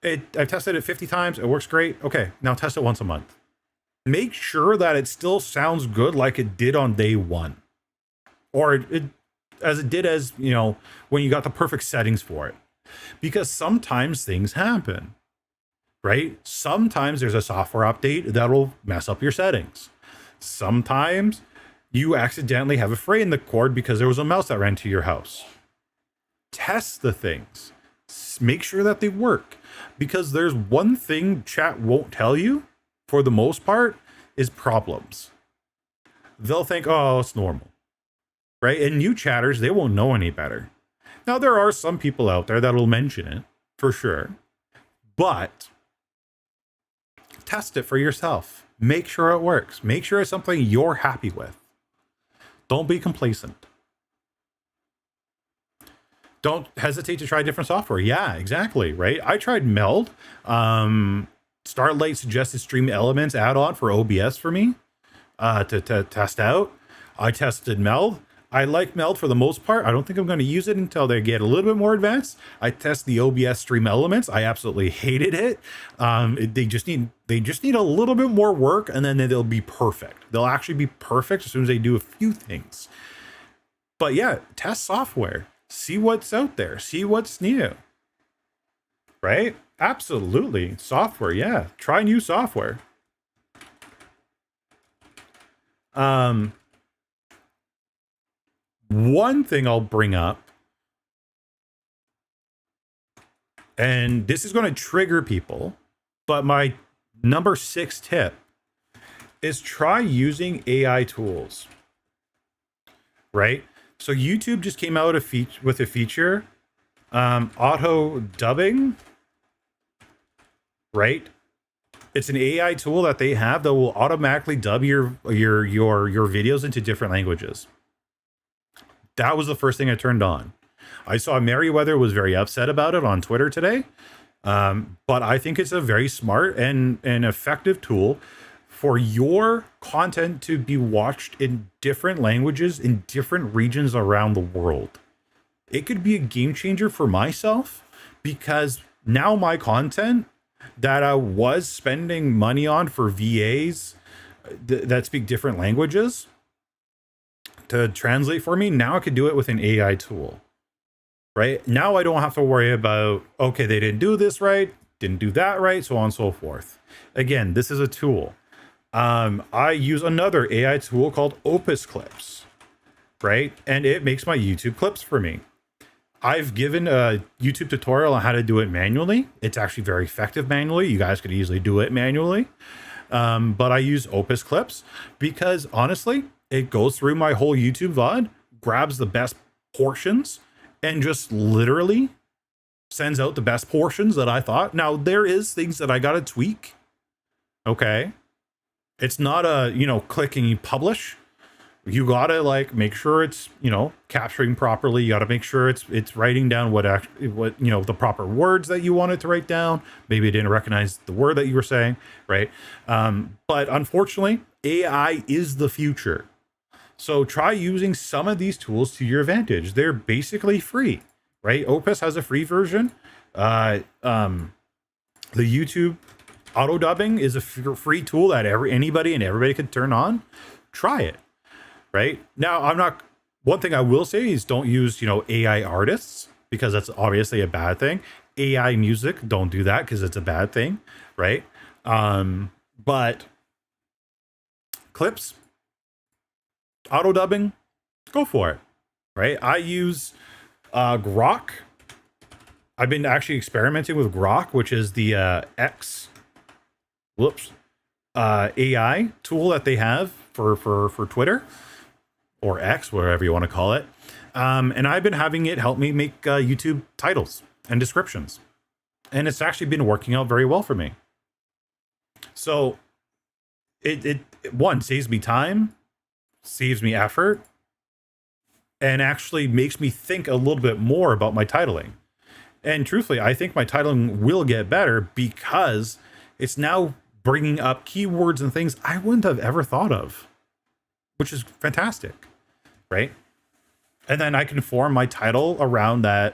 I've tested it 50 times. It works great. Okay, now test it once a month. Make sure that it still sounds good like it did on day one. Or as it did as, you know, when you got the perfect settings for it. Because sometimes things happen, right? Sometimes there's a software update that'll mess up your settings. Sometimes you accidentally have a fray in the cord because there was a mouse that ran to your house. Test the things. Make sure that they work. Because there's one thing chat won't tell you, for the most part, is problems. They'll think, oh, it's normal. Right? And new chatters, they won't know any better. Now, there are some people out there that'll mention it, for sure. But test it for yourself. Make sure it works. Make sure it's something you're happy with. Don't be complacent. Don't hesitate to try different software. Yeah, exactly, right? I tried Meld. Starlight suggested Stream Elements add-on for OBS for me to test out. I tested Meld. I like Meld for the most part. I don't think I'm going to use it until they get a little bit more advanced. I test the OBS Stream Elements. I absolutely hated it. They just need a little bit more work, and then they'll be perfect. They'll actually be perfect as soon as they do a few things. But yeah, test software. See what's out there. See what's new. Right? Absolutely. Software, yeah. Try new software. One thing I'll bring up, and this is going to trigger people, but my number 6 tip is try using AI tools. Right? So YouTube just came out with a feature, auto dubbing, right? It's an AI tool that they have that will automatically dub your videos into different languages. That was the first thing I turned on. I saw Merriweather was very upset about it on Twitter today, but I think it's a very smart and effective tool for your content to be watched in different languages in different regions around the world. It could be a game changer for myself, because now my content that I was spending money on for VAs that speak different languages to translate for me, now I could do it with an AI tool. Right? Now I don't have to worry about, okay, they didn't do this right, didn't do that right, so on and so forth. Again, this is a tool. I use another AI tool called Opus Clips, right? And it makes my YouTube clips for me. I've given a YouTube tutorial on how to do it manually. It's actually very effective manually. You guys could easily do it manually. But I use Opus Clips because honestly, it goes through my whole YouTube VOD, grabs the best portions, and just literally sends out the best portions that I thought. Now, there is things that I got to tweak. Okay. It's not a, click and you publish. You gotta make sure it's, capturing properly. You gotta make sure it's writing down what the proper words that you want it to write down. Maybe it didn't recognize the word that you were saying, right? But unfortunately, AI is the future. So try using some of these tools to your advantage. They're basically free, right? Opus has a free version. The YouTube auto dubbing is a free tool that anybody and everybody can turn on. Try it. Right now, one thing I will say is don't use, AI artists, because that's obviously a bad thing. AI music, don't do that because it's a bad thing. Right. But clips, auto dubbing, go for it. Right. I use Grok. I've been actually experimenting with Grok, which is the AI tool that they have for Twitter or X, whatever you want to call it. And I've been having it help me make YouTube titles and descriptions. And it's actually been working out very well for me. So it one, saves me time, saves me effort, and actually makes me think a little bit more about my titling. And truthfully, I think my titling will get better because it's now bringing up keywords and things I wouldn't have ever thought of, which is fantastic, right? And then I can form my title around that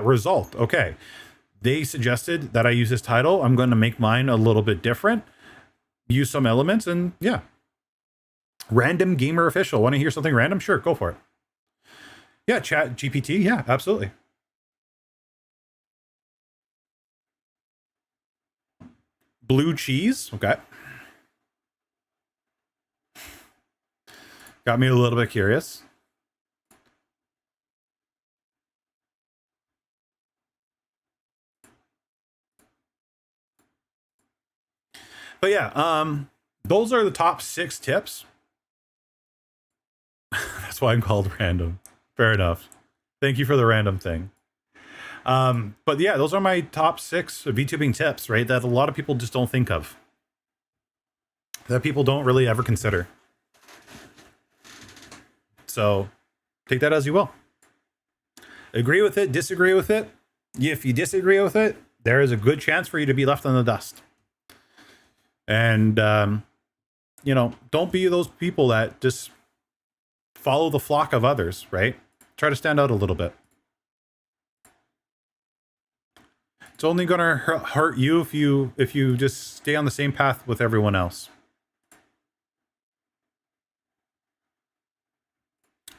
result. Okay, they suggested that I use this title. I'm going to make mine a little bit different, use some elements, and yeah. Random Gamer Official. Want to hear something random? Sure, go for it. Yeah, Chat GPT. Yeah, absolutely. Blue cheese. Okay. Got me a little bit curious. But yeah, those are the top 6 tips. That's why I'm called random. Fair enough. Thank you for the random thing. But yeah, those are my top 6 VTubing tips, right? That a lot of people just don't think of. That people don't really ever consider. So take that as you will. Agree with it, disagree with it. If you disagree with it, there is a good chance for you to be left in the dust. And, you know, don't be those people that just follow the flock of others, right? Try to stand out a little bit. It's only going to hurt you if you just stay on the same path with everyone else.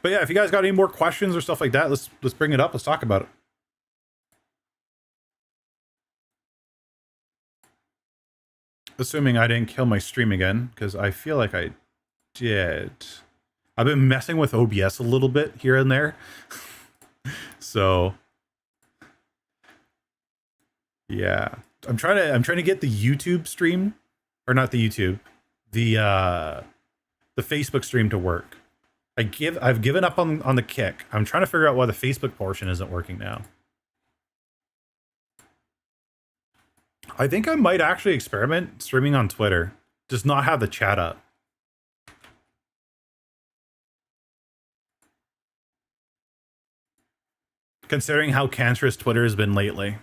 But yeah, if you guys got any more questions or stuff like that, let's bring it up. Let's talk about it. Assuming I didn't kill my stream again, because I feel like I did. I've been messing with OBS a little bit here and there. So yeah. I'm trying to get the YouTube stream, or not the YouTube, the Facebook stream to work. I've given up on the Kick. I'm trying to figure out why the Facebook portion isn't working now. I think I might actually experiment streaming on Twitter. Just not have the chat up. Considering how cancerous Twitter has been lately.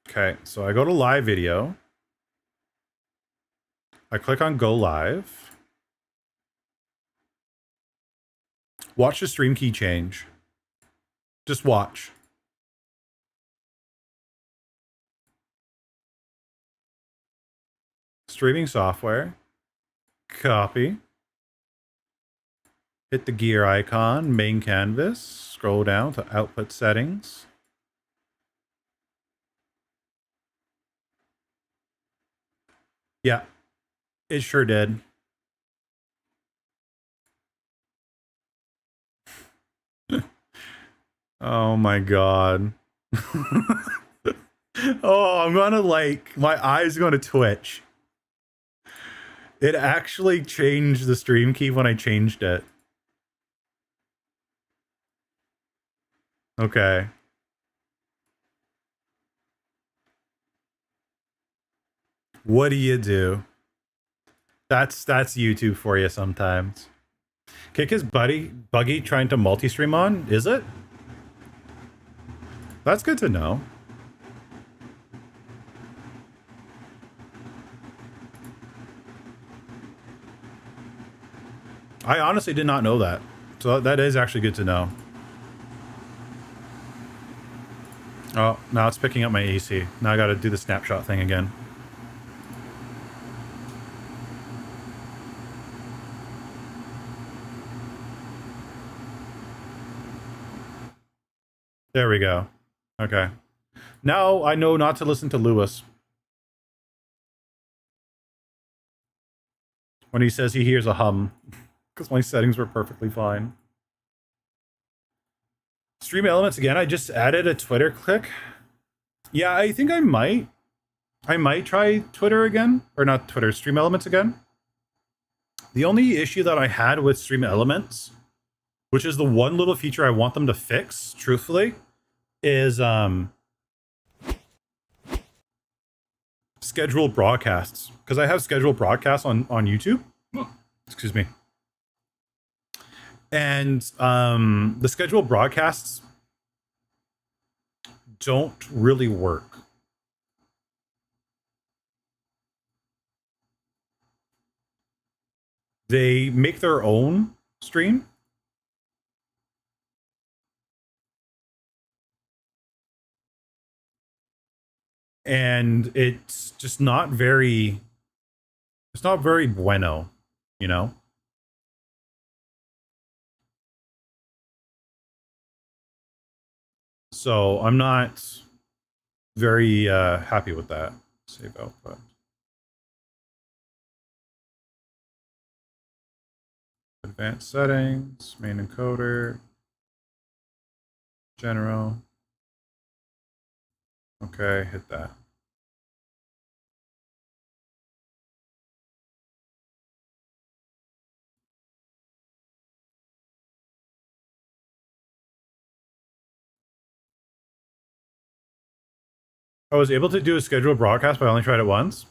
Okay, so I go to live video. I click on go live. Watch the stream key change. Just watch. Streaming software. Copy. Hit the gear icon, main canvas. Scroll down to output settings. Yeah, it sure did. Oh my god. Oh, I'm gonna my eyes gonna twitch. It actually changed the stream key when I changed it. Okay. What do you do? That's YouTube for you sometimes. Kick is buggy trying to multi-stream on, is it? That's good to know. I honestly did not know that. So that is actually good to know. Oh, now it's picking up my AC. Now I gotta do the snapshot thing again. There we go. Okay. Now I know not to listen to Lewis. When he says he hears a hum. Because my settings were perfectly fine. Stream elements again. I just added a Twitter click. Yeah, I think I might. I might try Twitter again. Or not Twitter, Stream Elements again. The only issue that I had with Stream Elements, which is the one little feature I want them to fix, truthfully, is scheduled broadcasts. Because I have scheduled broadcasts on YouTube. Excuse me. And the scheduled broadcasts don't really work. They make their own stream. And it's just not very bueno, you know? So I'm not very happy with that. Save output. Advanced settings, main encoder, general. Okay, hit that. I was able to do a scheduled broadcast, but I only tried it once.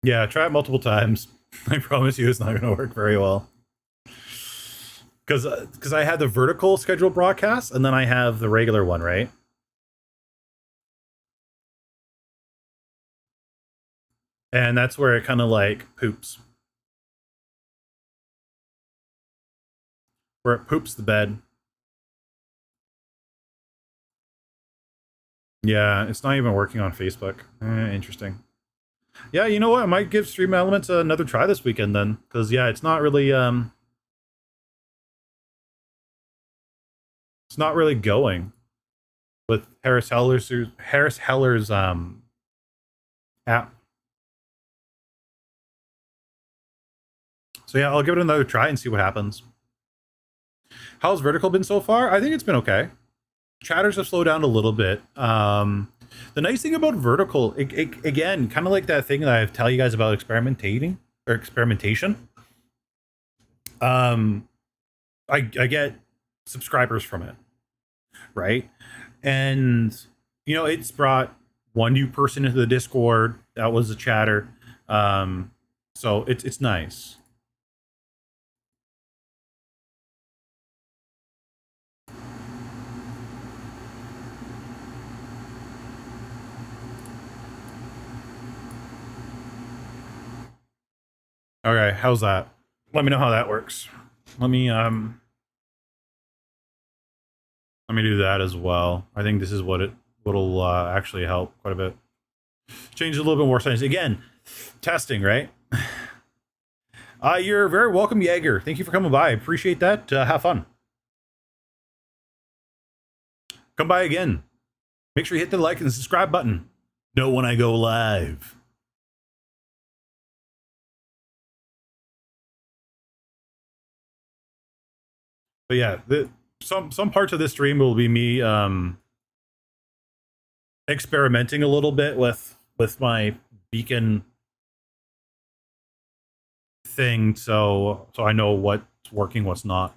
Yeah, try it multiple times. I promise you it's not going to work very well. Because I had the vertical scheduled broadcast, and then I have the regular one, right? And that's where it kind of like poops. Where it poops the bed. Yeah, it's not even working on Facebook. Interesting. Yeah, you know what? I might give Stream Elements another try this weekend then, because yeah, it's not really it's not really going with Harris Heller's app. So yeah, I'll give it another try and see what happens. How's Vertical been so far? I think it's been okay. Chatters have slowed down a little bit. The nice thing about Vertical, again, kind of like that thing that I tell you guys about experimentation. I get subscribers from it, right? And you know, it's brought one new person into the Discord. That was a chatter. So it's nice. Okay, how's that? Let me know how that works. Let me do that as well. I think this is what'll actually help quite a bit. Change a little bit more settings. Again, testing, right? You're very welcome, Jaeger. Thank you for coming by. Appreciate that. Have fun. Come by again. Make sure you hit the like and the subscribe button. Know when I go live. But yeah, some parts of this stream will be me experimenting a little bit with my beacon thing, so I know what's working, what's not.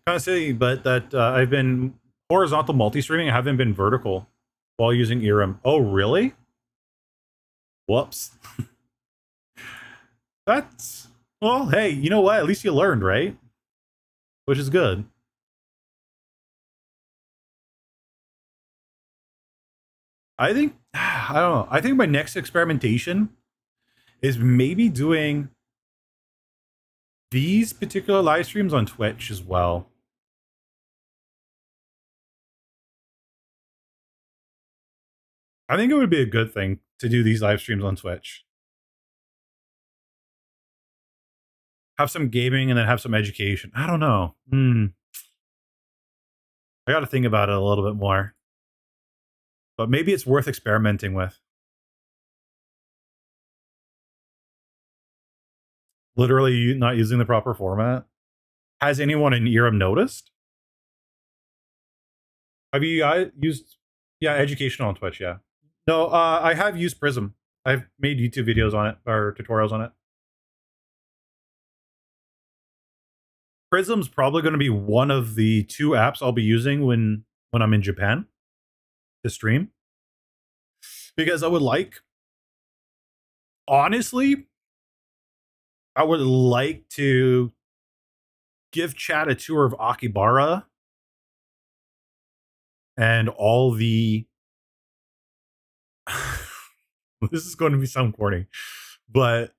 Kind of silly, but that I've been horizontal multi-streaming. I haven't been vertical while using Erum. Oh, really? Whoops. That's, well, hey, you know what? At least you learned, right? Which is good. I think I don't know. I think my next experimentation is maybe doing these particular live streams on Twitch as well. I think it would be a good thing to do these live streams on Twitch. Have some gaming and then have some education. I don't know. I got to think about it a little bit more. But maybe it's worth experimenting with. Literally not using the proper format. Has anyone in Erum noticed? Have you used, yeah, educational on Twitch? Yeah. No, I have used Prism. I've made YouTube videos on it or tutorials on it. Prism's probably going to be one of the two apps I'll be using when I'm in Japan to stream, because I would like, honestly, I would like to give chat a tour of Akibara and all the this is going to be sound corny, but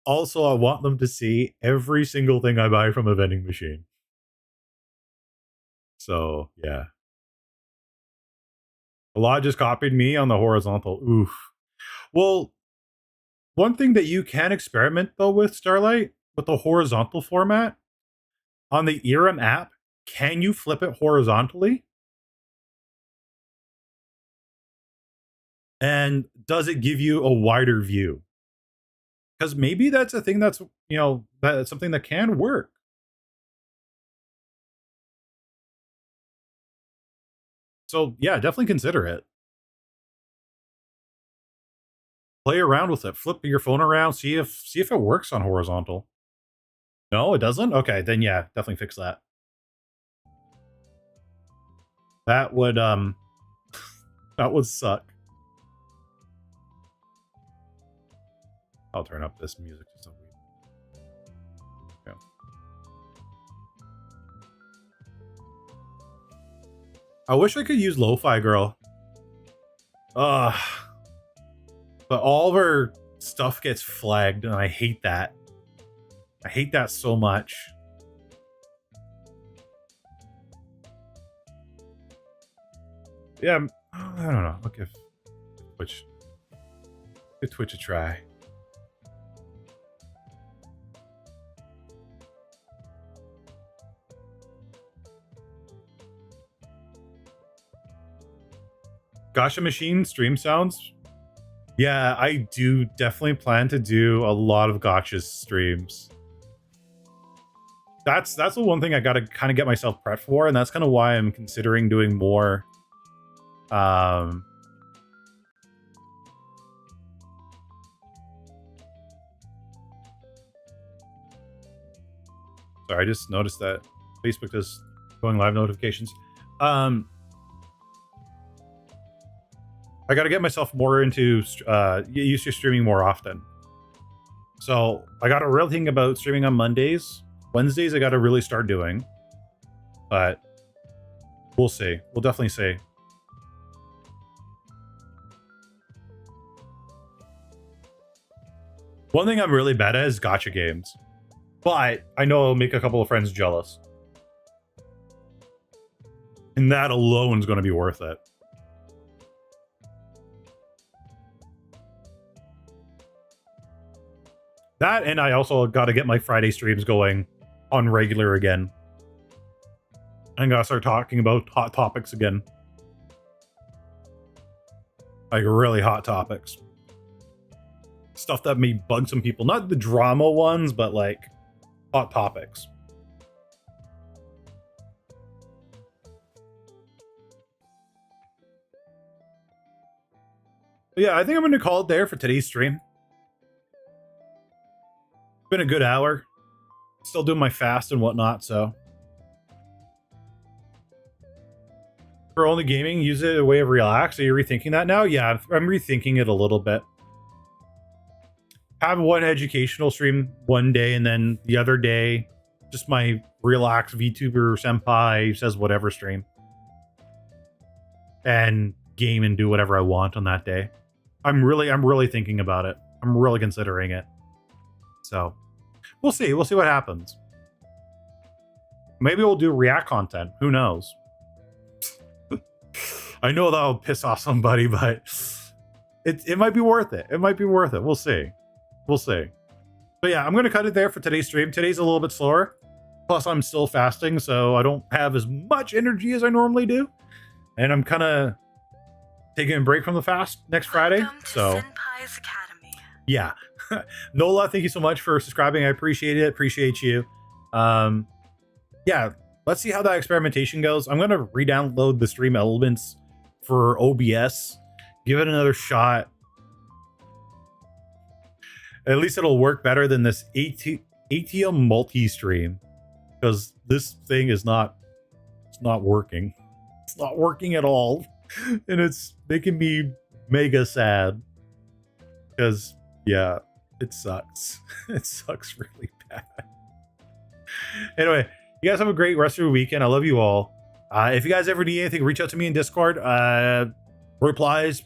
also I want them to see every single thing I buy from a vending machine. So yeah, a lot just copied me on the horizontal. Oof. Well, one thing that you can experiment though with Starlight, with the horizontal format on the Erum app, can you flip it horizontally? And does it give you a wider view? Because maybe that's a thing that's, you know, that's something that can work. So yeah, definitely consider it. Play around with it. Flip your phone around. See if it works on horizontal. No, it doesn't? Okay, then yeah, definitely fix that. That would that would suck. I'll turn up this music to some reason. Yeah. I wish I could use Lo-Fi Girl. But all of her stuff gets flagged, and I hate that. I hate that so much. Yeah, I don't know. I'll give Twitch a try. Gacha Machine stream sounds? Yeah, I do definitely plan to do a lot of Gacha streams. That's the one thing I gotta kind of get myself prepped for, and that's kind of why I'm considering doing more. Sorry, I just noticed that Facebook is going live notifications. I got to get myself more into used to streaming more often. So I got to really think about streaming on Mondays. Wednesdays I got to really start doing, but we'll see. We'll definitely see. One thing I'm really bad at is gacha games, but I know it'll make a couple of friends jealous, and that alone is going to be worth it. That, and I also got to get my Friday streams going on regular again. I'm gonna start talking about hot topics again. Like really hot topics. Stuff that may bug some people. Not the drama ones, but like hot topics. But yeah, I think I'm going to call it there for today's stream. It's been a good hour. Still doing my fast and whatnot, so. For only gaming, use it as a way of relax. Are you rethinking that now? Yeah, I'm rethinking it a little bit. Have one educational stream one day, and then the other day, just my relax VTuber Senpai says whatever stream. And game and do whatever I want on that day. I'm really thinking about it. I'm really considering it. So we'll see. We'll see what happens. Maybe we'll do React content. Who knows? I know that'll piss off somebody, but it might be worth it. It might be worth it. We'll see. We'll see. But yeah, I'm going to cut it there for today's stream. Today's a little bit slower. Plus, I'm still fasting, so I don't have as much energy as I normally do. And I'm kind of taking a break from the fast next Friday. So, Senpai's Academy. Yeah. Nola, thank you so much for subscribing. I appreciate it. Appreciate you. Yeah, let's see how that experimentation goes. I'm going to re-download the stream elements for OBS. Give it another shot. At least it'll work better than this ATM multi-stream. Because this thing is not working. It's not working at all. And it's making me mega sad. Because, yeah, it sucks. It sucks really bad. Anyway, you guys have a great rest of your weekend. I love you all. If you guys ever need anything, reach out to me in Discord. Replies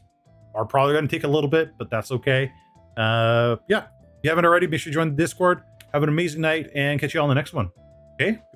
are probably going to take a little bit, but that's okay. Yeah, if you haven't already, make sure you join the Discord. Have an amazing night and catch you all on the next one. Okay, goodbye.